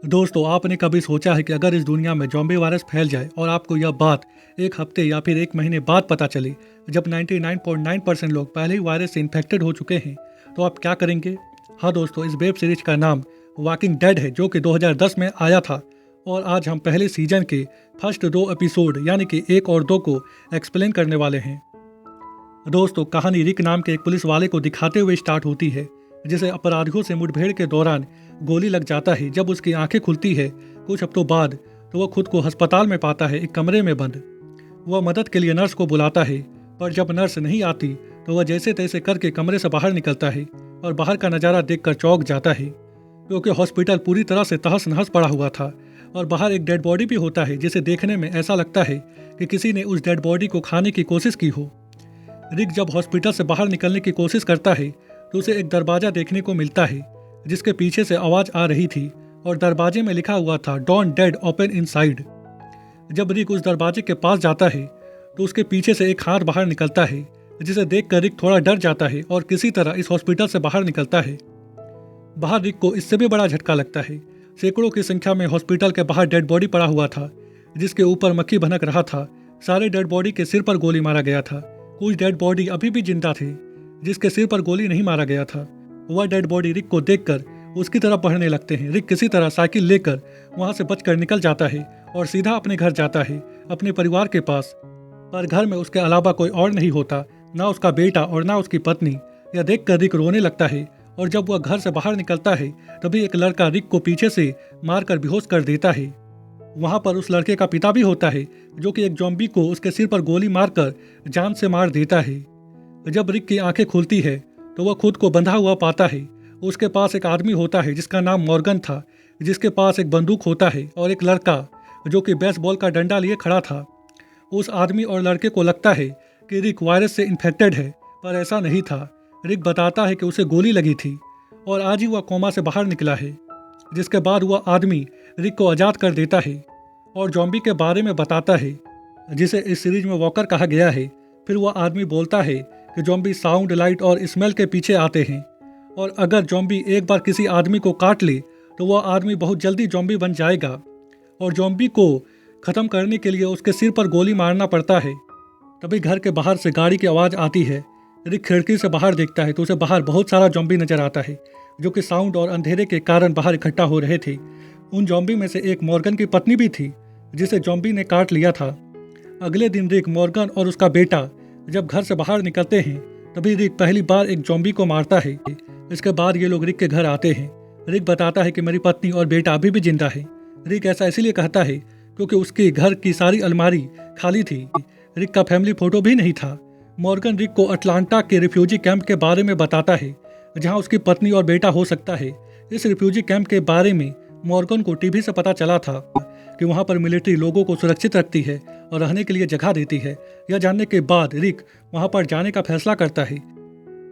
दोस्तों, आपने कभी सोचा है कि अगर इस दुनिया में ज़ॉम्बी वायरस फैल जाए और आपको यह बात एक हफ्ते या फिर एक महीने बाद पता चले, जब 99.9% लोग पहले ही वायरस से इन्फेक्टेड हो चुके हैं, तो आप क्या करेंगे? हाँ दोस्तों, इस वेब सीरीज का नाम वॉकिंग डेड है, जो कि 2010 में आया था। और आज हम पहले सीजन के फर्स्ट 2 एपिसोड यानी कि 1 और 2 को एक्सप्लेन करने वाले हैं। दोस्तों, कहानी रिक नाम के एक पुलिस वाले को दिखाते हुए स्टार्ट होती है, जिसे अपराधियों से मुठभेड़ के दौरान गोली लग जाता है। जब उसकी आंखें खुलती है कुछ हफ्तों बाद, तो वह खुद को अस्पताल में पाता है, एक कमरे में बंद। वह मदद के लिए नर्स को बुलाता है, पर जब नर्स नहीं आती तो वह जैसे तैसे करके कमरे से बाहर निकलता है और बाहर का नज़ारा देखकर चौंक जाता है, क्योंकि हॉस्पिटल पूरी तरह से तहस नहस पड़ा हुआ था और बाहर एक डेड बॉडी भी होता है, जिसे देखने में ऐसा लगता है कि किसी ने उस डेड बॉडी को खाने की कोशिश की हो। रिक जब हॉस्पिटल से बाहर निकलने की कोशिश करता है तो उसे एक दरवाजा देखने को मिलता है, जिसके पीछे से आवाज आ रही थी और दरवाजे में लिखा हुआ था डोंट डेड ओपन इनसाइड। जब रिक उस दरवाजे के पास जाता है तो उसके पीछे से एक हाथ बाहर निकलता है, जिसे देखकर रिक थोड़ा डर जाता है और किसी तरह इस हॉस्पिटल से बाहर निकलता है। बाहर रिक को इससे भी बड़ा झटका लगता है। सैकड़ों की संख्या में हॉस्पिटल के बाहर डेड बॉडी पड़ा हुआ था, जिसके ऊपर मक्खी भनक रहा था। सारे डेड बॉडी के सिर पर गोली मारा गया था। कुछ डेड बॉडी अभी भी जिंदा थे, जिसके सिर पर गोली नहीं मारा गया था। वह डेड बॉडी रिक को देखकर उसकी तरफ बढ़ने लगते हैं। रिक किसी तरह साइकिल लेकर वहां से बचकर निकल जाता है और सीधा अपने घर जाता है, अपने परिवार के पास। पर घर में उसके अलावा कोई और नहीं होता, ना उसका बेटा और ना उसकी पत्नी। यह देखकर रिक रोने लगता है और जब वह घर से बाहर निकलता है तभी एक लड़का रिक को पीछे से मारकर बेहोश कर देता है। वहां पर उस लड़के का पिता भी होता है, जो कि एक ज़ॉम्बी को उसके सिर पर गोली मारकर जान से मार देता है। जब रिक की आंखें खुलती है तो वह खुद को बंधा हुआ पाता है। उसके पास एक आदमी होता है जिसका नाम मॉर्गन था, जिसके पास एक बंदूक होता है और एक लड़का जो कि बेसबॉल का डंडा लिए खड़ा था। उस आदमी और लड़के को लगता है कि रिक वायरस से इन्फेक्टेड है, पर ऐसा नहीं था। रिक बताता है कि उसे गोली लगी थी और आज ही वह कोमा से बाहर निकला है। जिसके बाद वह आदमी रिक को आज़ाद कर देता है और ज़ॉम्बी के बारे में बताता है, जिसे इस सीरीज में वॉकर कहा गया है। फिर वह आदमी बोलता है कि ज़ॉम्बी साउंड, लाइट और स्मेल के पीछे आते हैं और अगर ज़ॉम्बी एक बार किसी आदमी को काट ले तो वह आदमी बहुत जल्दी ज़ॉम्बी बन जाएगा और ज़ॉम्बी को ख़त्म करने के लिए उसके सिर पर गोली मारना पड़ता है। तभी घर के बाहर से गाड़ी की आवाज़ आती है। रिक खिड़की से बाहर देखता है तो उसे बाहर बहुत सारा ज़ॉम्बी नजर आता है, जो कि साउंड और अंधेरे के कारण बाहर इकट्ठा हो रहे थे। उन ज़ॉम्बी में से एक मॉर्गन की पत्नी भी थी, जिसे ज़ॉम्बी ने काट लिया था। अगले दिन रिक, मॉर्गन और उसका बेटा जब घर से बाहर निकलते हैं तभी रिक पहली बार एक ज़ॉम्बी को मारता है। इसके बाद ये लोग रिक के घर आते हैं। रिक बताता है कि मेरी पत्नी और बेटा अभी भी जिंदा है। रिक ऐसा इसलिए कहता है क्योंकि उसके घर की सारी अलमारी खाली थी। रिक का फैमिली फोटो भी नहीं था। मॉर्गन रिक को अटलांटा के रिफ्यूजी कैंप के बारे में बताता है, जहां उसकी पत्नी और बेटा हो सकता है। इस रिफ्यूजी कैंप के बारे में मॉर्गन को टीवी से पता चला था कि वहां पर मिलिट्री लोगों को सुरक्षित रखती है और रहने के लिए जगह देती है। यह जानने के बाद रिक वहां पर जाने का फैसला करता है।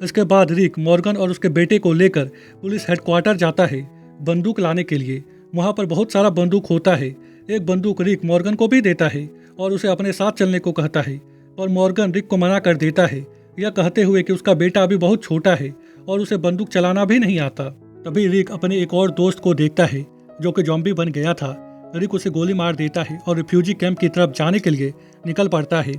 इसके बाद रिक, मॉर्गन और उसके बेटे को लेकर पुलिस हेडक्वार्टर जाता है बंदूक लाने के लिए। वहां पर बहुत सारा बंदूक होता है। एक बंदूक रिक मॉर्गन को भी देता है और उसे अपने साथ चलने को कहता है, और मॉर्गन रिक को मना कर देता है, यह कहते हुए कि उसका बेटा अभी बहुत छोटा है और उसे बंदूक चलाना भी नहीं आता। तभी रिक अपने एक और दोस्त को देखता है जो कि ज़ॉम्बी बन गया था। रिक उसे गोली मार देता है और रिफ्यूजी कैंप की तरफ जाने के लिए निकल पड़ता है,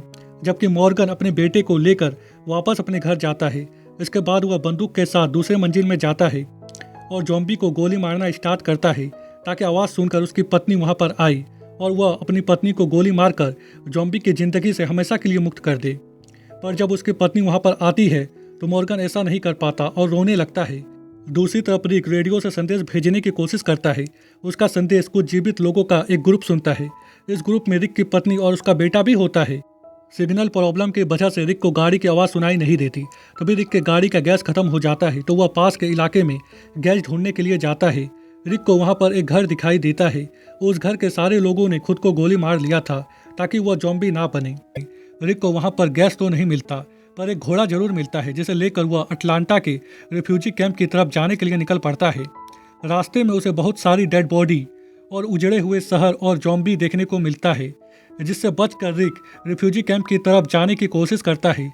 जबकि मॉर्गन अपने बेटे को लेकर वापस अपने घर जाता है। इसके बाद वह बंदूक के साथ दूसरे मंजिल में जाता है और ज़ॉम्बी को गोली मारना स्टार्ट करता है, ताकि आवाज़ सुनकर उसकी पत्नी वहां पर आई और वह अपनी पत्नी को गोली मारकर ज़ॉम्बी की ज़िंदगी से हमेशा के लिए मुक्त कर दे। पर जब उसकी पत्नी वहां पर आती है तो मॉर्गन ऐसा नहीं कर पाता और रोने लगता है। दूसरी तरफ रिक रेडियो से संदेश भेजने की कोशिश करता है। उसका संदेश कुछ जीवित लोगों का एक ग्रुप सुनता है। इस ग्रुप में रिक की पत्नी और उसका बेटा भी होता है। सिग्नल प्रॉब्लम की वजह से रिक को गाड़ी की आवाज़ सुनाई नहीं देती। तभी रिक के गाड़ी का गैस खत्म हो जाता है तो वह पास के इलाके में गैस ढूंढने के लिए जाता है। रिक को वहां पर एक घर दिखाई देता है। उस घर के सारे लोगों ने खुद को गोली मार लिया था ताकि वह ज़ॉम्बी ना बने। रिक को वहां पर गैस तो नहीं मिलता, पर एक घोड़ा जरूर मिलता है, जिसे लेकर वह अटलांटा के रिफ्यूजी कैंप की तरफ जाने के लिए निकल पड़ता है। रास्ते में उसे बहुत सारी डेड बॉडी और उजड़े हुए शहर और ज़ॉम्बी देखने को मिलता है, जिससे बचकर रिक रिफ्यूजी कैंप की तरफ जाने की कोशिश करता है।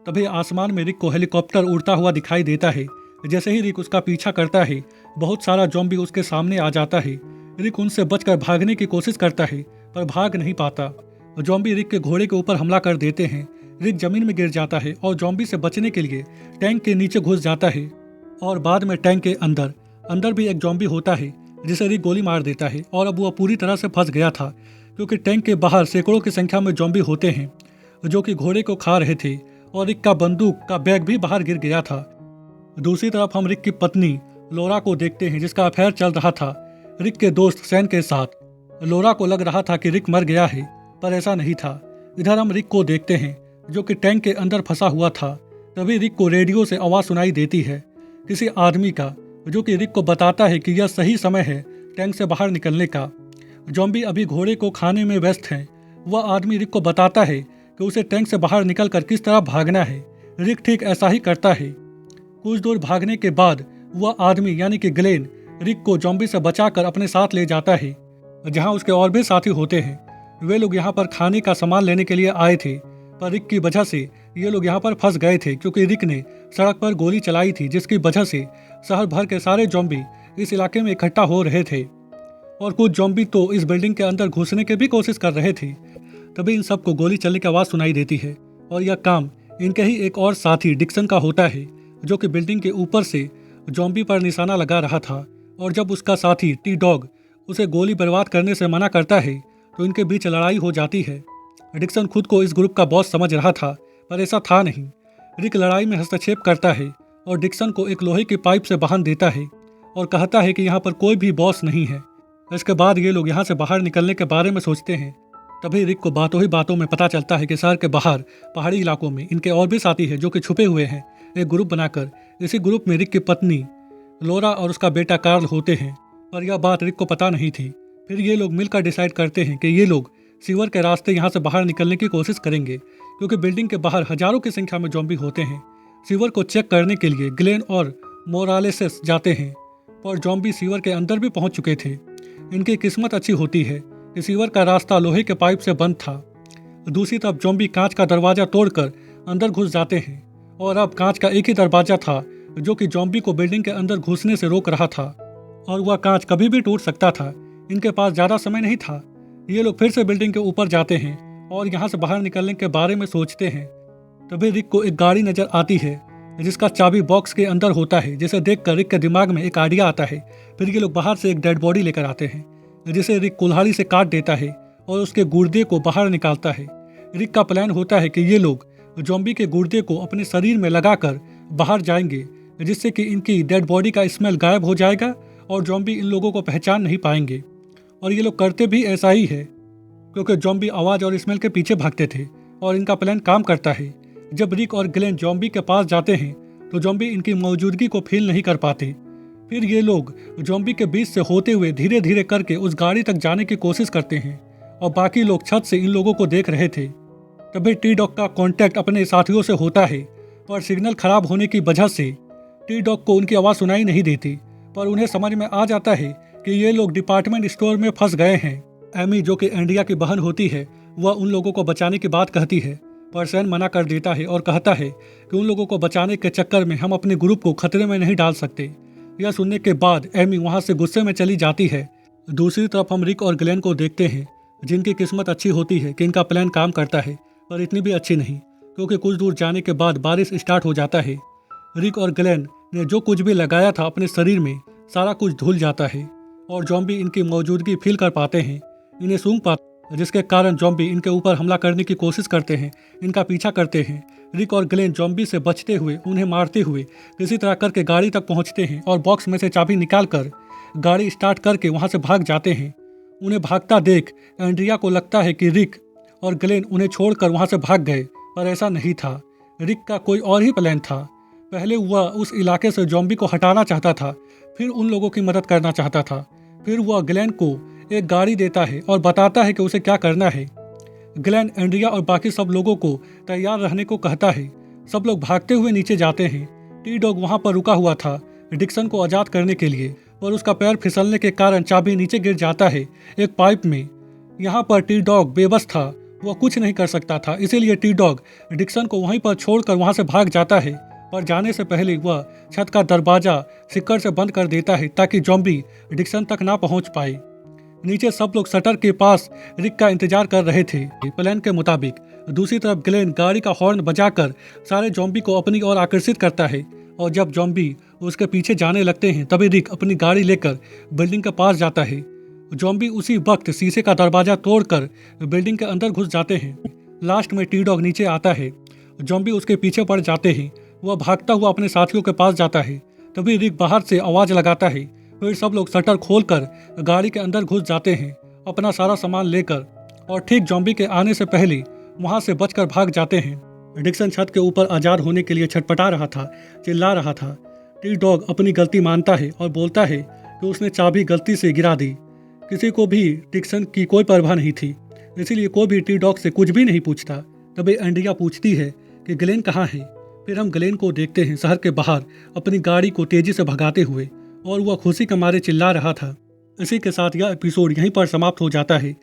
तभी आसमान में रिक को हेलीकॉप्टर उड़ता हुआ दिखाई देता है। जैसे ही रिक उसका पीछा करता है, बहुत सारा ज़ॉम्बी उसके सामने आ जाता है। रिक उनसे बचकर भागने की कोशिश करता है पर भाग नहीं पाता। जॉम्बी रिक के घोड़े के ऊपर हमला कर देते हैं। रिक जमीन में गिर जाता है और जॉम्बी से बचने के लिए टैंक के नीचे घुस जाता है और बाद में टैंक के अंदर अंदर भी एक जॉम्बी होता है जिसे रिक गोली मार देता है और अब वह पूरी तरह से फंस गया था क्योंकि टैंक के बाहर सैकड़ों की संख्या में जॉम्बी होते हैं जो कि घोड़े को खा रहे थे और रिक का बंदूक का बैग भी बाहर गिर गया था। दूसरी तरफ हम रिक की पत्नी लोरा को देखते हैं जिसका अफेयर चल रहा था रिक के दोस्त सैन के साथ। लोरा को लग रहा था कि रिक मर गया है पर ऐसा नहीं था। इधर हम रिक को देखते हैं जो कि टैंक के अंदर फंसा हुआ था। तभी रिक को रेडियो से आवाज़ सुनाई देती है किसी आदमी का जो कि रिक को बताता है कि यह सही समय है टैंक से बाहर निकलने का। जॉम्बी अभी घोड़े को खाने में व्यस्त हैं। वह आदमी रिक को बताता है कि उसे टैंक से बाहर निकलकर किस तरह भागना है। रिक ठीक ऐसा ही करता है। कुछ दूर भागने के बाद वह आदमी यानी कि ग्लेन रिक को जॉम्बी से बचाकर अपने साथ ले जाता है जहां उसके और भी साथी होते हैं। वे लोग यहाँ पर खाने का सामान लेने के लिए आए थे पर रिक की वजह से ये लोग यहाँ पर फंस गए थे क्योंकि रिक ने सड़क पर गोली चलाई थी जिसकी वजह से शहर भर के सारे जॉम्बी इस इलाके में इकट्ठा हो रहे थे और कुछ जॉम्बी तो इस बिल्डिंग के अंदर घुसने की भी कोशिश कर रहे थे। तभी इन सबको गोली चलने की आवाज़ सुनाई देती है और यह काम इनके ही एक और साथी डिक्सन का होता है जो कि बिल्डिंग के ऊपर से जॉम्बी पर निशाना लगा रहा था। और जब उसका साथी टी डॉग उसे गोली बर्बाद करने से मना करता है तो इनके बीच लड़ाई हो जाती है। डिक्सन खुद को इस ग्रुप का बॉस समझ रहा था पर ऐसा था नहीं। रिक लड़ाई में हस्तक्षेप करता है और डिक्सन को एक लोहे की पाइप से बांध देता है और कहता है कि यहाँ पर कोई भी बॉस नहीं है। इसके बाद ये लोग यहाँ से बाहर निकलने के बारे में सोचते हैं। तभी रिक को बातों ही बातों में पता चलता है कि शहर के बाहर पहाड़ी इलाकों में इनके और भी साथी हैं जो कि छुपे हुए हैं एक ग्रुप बनाकर। इसी ग्रुप में रिक की पत्नी लोरा और उसका बेटा कार्ल होते हैं पर यह बात रिक को पता नहीं थी। फिर ये लोग मिलकर डिसाइड करते हैं कि ये लोग सीवर के रास्ते यहाँ से बाहर निकलने की कोशिश करेंगे क्योंकि बिल्डिंग के बाहर हजारों की संख्या में जॉम्बी होते हैं। सीवर को चेक करने के लिए ग्लेन और मोरालेसेस जाते हैं और जॉम्बी सीवर के अंदर भी पहुंच चुके थे। इनकी किस्मत अच्छी होती है कि सीवर का रास्ता लोहे के पाइप से बंद था। दूसरी तरफ जॉम्बी कांच का दरवाजा तोड़कर अंदर घुस जाते हैं और अब कांच का एक ही दरवाजा था जो कि जॉम्बी को बिल्डिंग के अंदर घुसने से रोक रहा था और वह कांच कभी भी टूट सकता था। इनके पास ज़्यादा समय नहीं था। ये लोग फिर से बिल्डिंग के ऊपर जाते हैं और यहाँ से बाहर निकलने के बारे में सोचते हैं। तभी रिक को एक गाड़ी नजर आती है जिसका चाबी बॉक्स के अंदर होता है जिसे देखकर रिक के दिमाग में एक आइडिया आता है। फिर ये लोग बाहर से एक डेड बॉडी लेकर आते हैं जिसे रिक कुल्हाड़ी से काट देता है और उसके गुर्दे को बाहर निकालता है। रिक का प्लान होता है कि ये लोग जॉम्बी के गुर्दे को अपने शरीर में लगाकर बाहर जाएंगे जिससे कि इनकी डेड बॉडी का स्मेल गायब हो जाएगा और जॉम्बी इन लोगों को पहचान नहीं पाएंगे। और ये लोग करते भी ऐसा ही है क्योंकि जॉम्बी आवाज़ और स्मेल के पीछे भागते थे और इनका प्लान काम करता है। जब रिक और ग्लेन जॉम्बी के पास जाते हैं तो जॉम्बी इनकी मौजूदगी को फील नहीं कर पाते। फिर ये लोग जॉम्बी के बीच से होते हुए धीरे धीरे करके उस गाड़ी तक जाने की कोशिश करते हैं और बाकी लोग छत से इन लोगों को देख रहे थे। तभी टी डॉग का कांटेक्ट अपने साथियों से होता है पर सिग्नल खराब होने की वजह से टी डॉग को उनकी आवाज़ सुनाई नहीं देती पर उन्हें समझ में आ जाता है कि ये लोग डिपार्टमेंट स्टोर में फंस गए हैं। एमी जो कि एंड्रिया की बहन होती है वह उन लोगों को बचाने की बात कहती है पर सैन मना कर देता है और कहता है कि उन लोगों को बचाने के चक्कर में हम अपने ग्रुप को खतरे में नहीं डाल सकते। यह सुनने के बाद एमी वहां से गुस्से में चली जाती है। दूसरी तरफ हम रिक और ग्लेन को देखते हैं जिनकी किस्मत अच्छी होती है कि इनका प्लान काम करता है पर इतनी भी अच्छी नहीं क्योंकि कुछ दूर जाने के बाद बारिश स्टार्ट हो जाता है। रिक और ग्लेन ने जो कुछ भी लगाया था अपने शरीर में सारा कुछ धुल जाता है और जॉम्बी इनकी मौजूदगी फील कर पाते हैं, इन्हें सूंघ पाते हैं जिसके कारण जॉम्बी इनके ऊपर हमला करने की कोशिश करते हैं, इनका पीछा करते हैं। रिक और ग्लेन जॉम्बी से बचते हुए उन्हें मारते हुए किसी तरह करके गाड़ी तक पहुंचते हैं और बॉक्स में से चाबी निकालकर गाड़ी स्टार्ट करके वहां से भाग जाते हैं। उन्हें भागता देख एंड्रिया को लगता है कि रिक और ग्लेन उन्हें छोड़कर वहां से भाग गए पर ऐसा नहीं था। रिक का कोई और ही प्लान था। पहले वह उस इलाके से जॉम्बी को हटाना चाहता था, फिर उन लोगों की मदद करना चाहता था। फिर वह ग्लेन को एक गाड़ी देता है और बताता है कि उसे क्या करना है। ग्लेन एंड्रिया और बाकी सब लोगों को तैयार रहने को कहता है। सब लोग भागते हुए नीचे जाते हैं। टी डॉग वहां पर रुका हुआ था डिक्सन को आज़ाद करने के लिए और उसका पैर फिसलने के कारण चाबी नीचे गिर जाता है एक पाइप में। यहाँ पर टी डॉग बेबस था, वह कुछ नहीं कर सकता था, इसीलिए टी डॉग डिक्सन को वहीं पर छोड़कर वहां से भाग जाता है। पर जाने से पहले वह छत का दरवाजा सिक्कर से बंद कर देता है ताकि जॉम्बी डिक्सन तक ना पहुंच पाए। नीचे सब लोग शटर के पास रिक का इंतजार कर रहे थे। प्लान के मुताबिक दूसरी तरफ ग्लेन गाड़ी का हॉर्न बजाकर सारे जॉम्बी को अपनी ओर आकर्षित करता है और जब जॉम्बी उसके पीछे जाने लगते हैं तभी रिक अपनी गाड़ी लेकर बिल्डिंग के पास जाता है। जॉम्बी उसी वक्त शीशे का दरवाजा तोड़कर बिल्डिंग के अंदर घुस जाते हैं। लास्ट में टी डॉग नीचे आता है। जॉम्बी उसके पीछे पड़ जाते हैं। वह भागता हुआ अपने साथियों के पास जाता है। तभी रिक बाहर से आवाज लगाता है। फिर सब लोग शटर खोलकर गाड़ी के अंदर घुस जाते हैं अपना सारा सामान लेकर और ठीक जॉम्बी के आने से पहले वहां से बचकर भाग जाते हैं। डिक्सन छत के ऊपर आजाद होने के लिए छटपटा रहा था, चिल्ला रहा था। टी डॉग अपनी गलती मानता है और बोलता है कि उसने चाबी गलती से गिरा दी। किसी को भी डिक्सन की कोई परवाह नहीं थी, इसीलिए कोई भी टी डॉग से कुछ भी नहीं पूछता। तभी एंड्रिया पूछती है कि ग्लेन कहाँ है। फिर हम ग्लेन को देखते हैं शहर के बाहर अपनी गाड़ी को तेजी से भगाते हुए और वह खुशी के मारे चिल्ला रहा था। इसी के साथ यह एपिसोड यहीं पर समाप्त हो जाता है।